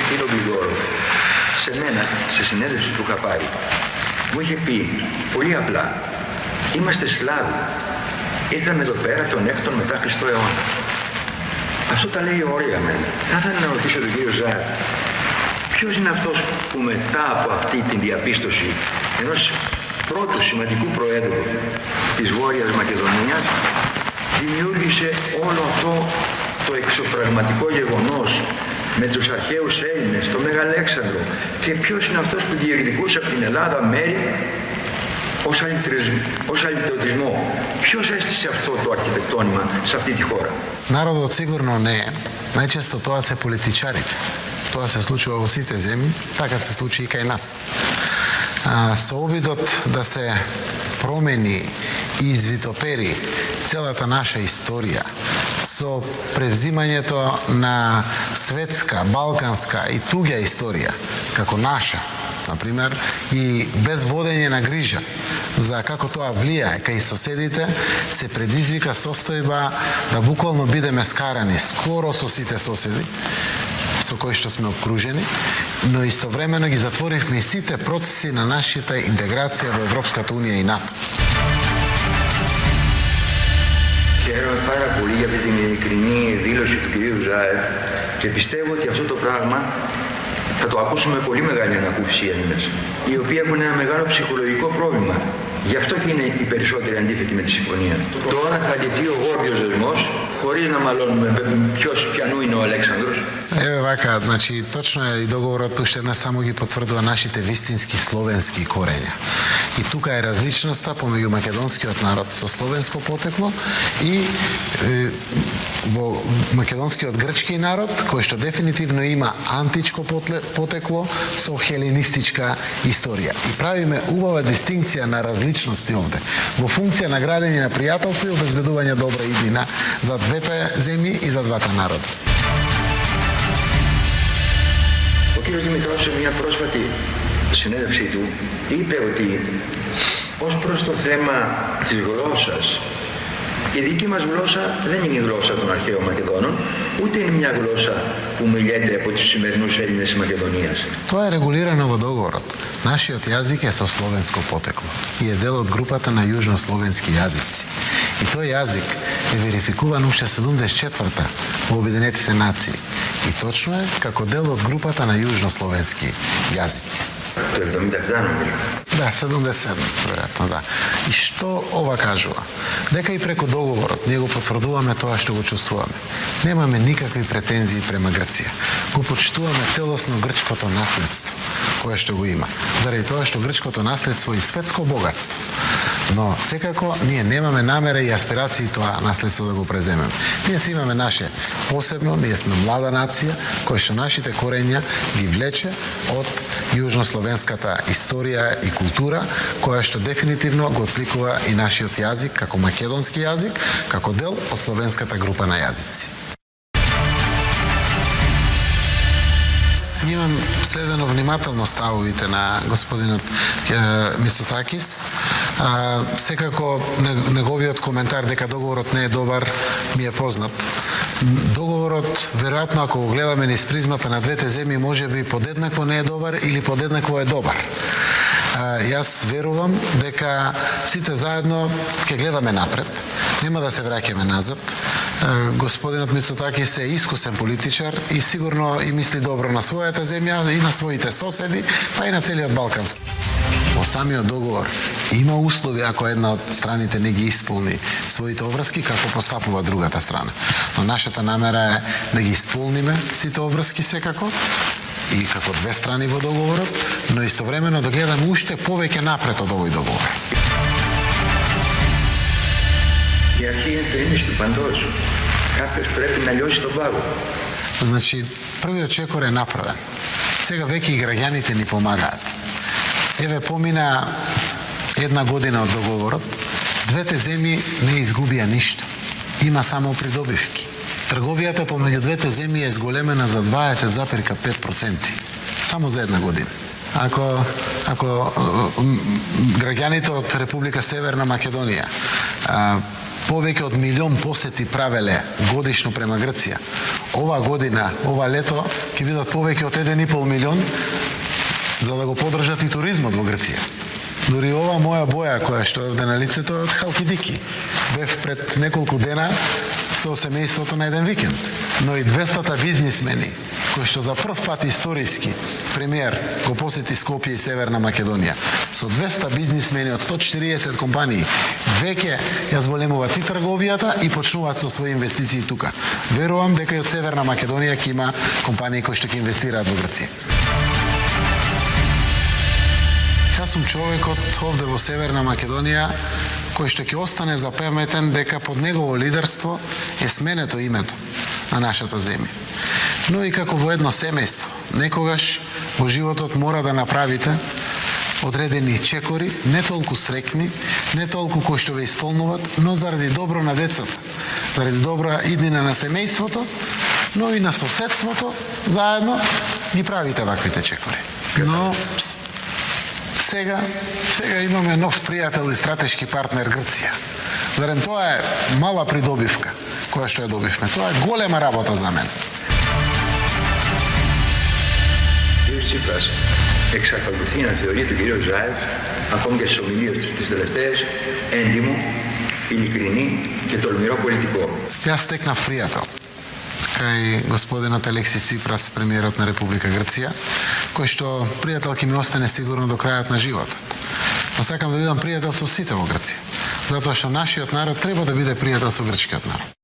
Κωνσταντίνο Γρηγόροφ, σε μένα, σε συνέντευξη που είχα πάρει, μου είχε πει πολύ απλά, είμαστε Σλάβοι, ήρθαμε εδώ πέρα τον 6ο μετά Χριστό αιώνα. Αυτό τα λέει ωραία για μένα. Θα ήθελα να ρωτήσω τον κύριο Ζάερ, ποιος είναι αυτός που μετά από αυτή την διαπίστωση ενός πρώτου σημαντικού προέδρου της Βόρειας Μακεδονίας δημιούργησε όλο αυτό το εξωπραγματικό γεγονός με τους αρχαίους Έλληνες, το Μέγα Αλέξανδρο, και ποιος είναι αυτός που διεκδικούσε από την Ελλάδα μέρη ως αλυτρωτισμό. Ποιος έστησε αυτό το αρχιτεκτόνημα σε αυτή τη χώρα? Народот сигурно не е. Најчесто тоа се политичарите. Тоа се случува во сите земји, така се случи и кај нас. Со обидот да се промени и извитопери целата наша историја, со превзимањето на светска, балканска и туѓа историја, како наша, например, и без водење на грижа за како тоа влијае кај соседите, се предизвика состојба да буквално бидеме скарани скоро со сите соседи со кои што сме обкружени, но истовремено ги затворивме и сите процеси на нашата интеграција во Европската Унија и НАТО. Χαίρομαι πάρα πολύ για αυτή την ειλικρινή δήλωση του κυρίου Ζάερ και πιστεύω ότι αυτό το πράγμα θα το ακούσουμε με πολύ μεγάλη ανακούφιση οι Έλληνες, οι οποίοι έχουν ένα μεγάλο ψυχολογικό πρόβλημα. Γι' αυτό και είναι οι περισσότεροι αντίθετοι με τη συμφωνία. Τώρα θα λυθεί ο γόρδιος δεσμός, χωρίς να μαλώνουμε ποιανού είναι ο Αλέξανδρος. Еве вака, значи точно е и договорот уште еднаш само ги потврдува нашите вистински словенски корења. И тука е различноста помеѓу македонскиот народ со словенско потекло и во македонскиот грчки народ, кој што дефинитивно има античко потекло со хеленистичка историја. И правиме убава дистинкција на различности овде, во функција на градење на пријателство и обезбедување добра иднина за двете земји и за двата народа. Ο κύριος Δημητρός σε μια πρόσφατη συνέντευξή του είπε ότι ως προς το θέμα της γλώσσας, η δική μας γλώσσα δεν είναι η γλώσσα των αρχαίων Μακεδόνων, ούτε είναι μια γλώσσα που μιλιέται από τους σημερινούς Έλληνες της Μακεδονίας. Тоа е регулирано во договорот. Нашиот јазик е со словенско потекло и е дел од групата на јужнословенски јазици. И тој јазик е верификуван уште 74-та во Обединетите нации. И точно е како дел од групата на јужнословенски јазици. Το 77 νομίζω. Да, 77, веројатно, да. И што ова кажува? Дека и преку договорот ние го потврдуваме тоа што го чувствуваме. Немаме никакви претензии према Грција. Го почитуваме целосно грчкото наследство кое што го има. Заради тоа што грчкото наследство е светско богатство. Но секако ние немаме намера и аспирации тоа наследство да го преземеме. Ние си имаме наше посебно, ние сме млада нација која што нашите корења ги влече од јужнословенската историја и култура, која што дефинитивно го отсликува и нашиот јазик како македонски јазик, како дел од словенската група на јазици. Имам следено внимателно ставовите на господинот Мицотакис. Секако неговиот коментар дека договорот не е добар ми е познат. Договорот, веројатно ако го гледаме низ призмата на двете земји, можеби подеднакво не е добар или подеднакво е добар. Јас верувам дека сите заедно ќе гледаме напред, нема да се враќаме назад. Господинот Мицотакис е искусен политичар и сигурно и мисли добро на својата земја и на своите соседи, па и на целиот Балкански. Во самиот договор има услови ако една од страните не ги исполни своите обврски, како постапува другата страна. Но нашата намера е да ги исполниме сите обврски секако, и како две страни во договорот, но истовремено да гледаме уште повеќе напред од овој договор. Η αρχή είναι το ίμιση του παντός. Κάποιος πρέπει να λιώσει τον πάγο. Значи, првиот чекор е направен. Сега веќе и граѓаните ни помагаат. Еве помина една година од договорот, двете земји не изгубија ништо. Има само придобивки. Трговијата помеѓу двете земји е зголемена за 20,5%. Само за една година. Ако граѓаните од Република Северна Македонија повеќе од 1 милион посети правеле годишно према Грција. Ова година, ова лето, ќе бидат повеќе од 1,5 милион за да го подржат и туризмот во Грција. Дори ова моја боја која што е овде на лицето е од Халкидики. Бев пред неколку дена со семејството на еден викенд. Но и 200 бизнисмени кои што за прв пат историски премиер го посети Скопје и Северна Македонија. Со 200 бизнисмени од 140 компании веќе ја зголемуваат и трговијата и почнуваат со своји инвестиции тука. Верувам дека и од Северна Македонија ќе има компании кои што ќе инвестираат во Грција. Јас сум човекот овде во Северна Македонија кој што ќе остане запаметен дека под негово лидерство е сменето името на нашата земја. Но и како во едно семејство, некогаш во животот мора да направите одредени чекори, не толку срекни, не толку кои што ве исполнуват, но заради добро на децата, заради добра иднина на семејството, но и на соседството, заедно ги правите ваквите чекори. Но сега имаме нов пријател и стратешки партнер Грција. Зарем тоа е мала придобивка која што ја добивме. Тоа е голема работа за мен. Ο Τσίπρας εξακολουθεί να θεωρεί τον κύριο Ζάεφ, ακόμη και στις ομιλίες του τις τελευταίες, έντιμο, ειλικρινή και τολμηρό πολιτικό. Јас стекнав пријател кај господинот Алексис Ципрас, премиерот на Република Грција, кој што пријател ќе ми остане сигурно до крајот на животот. Но сакам да бидам пријател со сите во Грција, затоа што нашиот народ треба да биде пријател со грчкиот народ.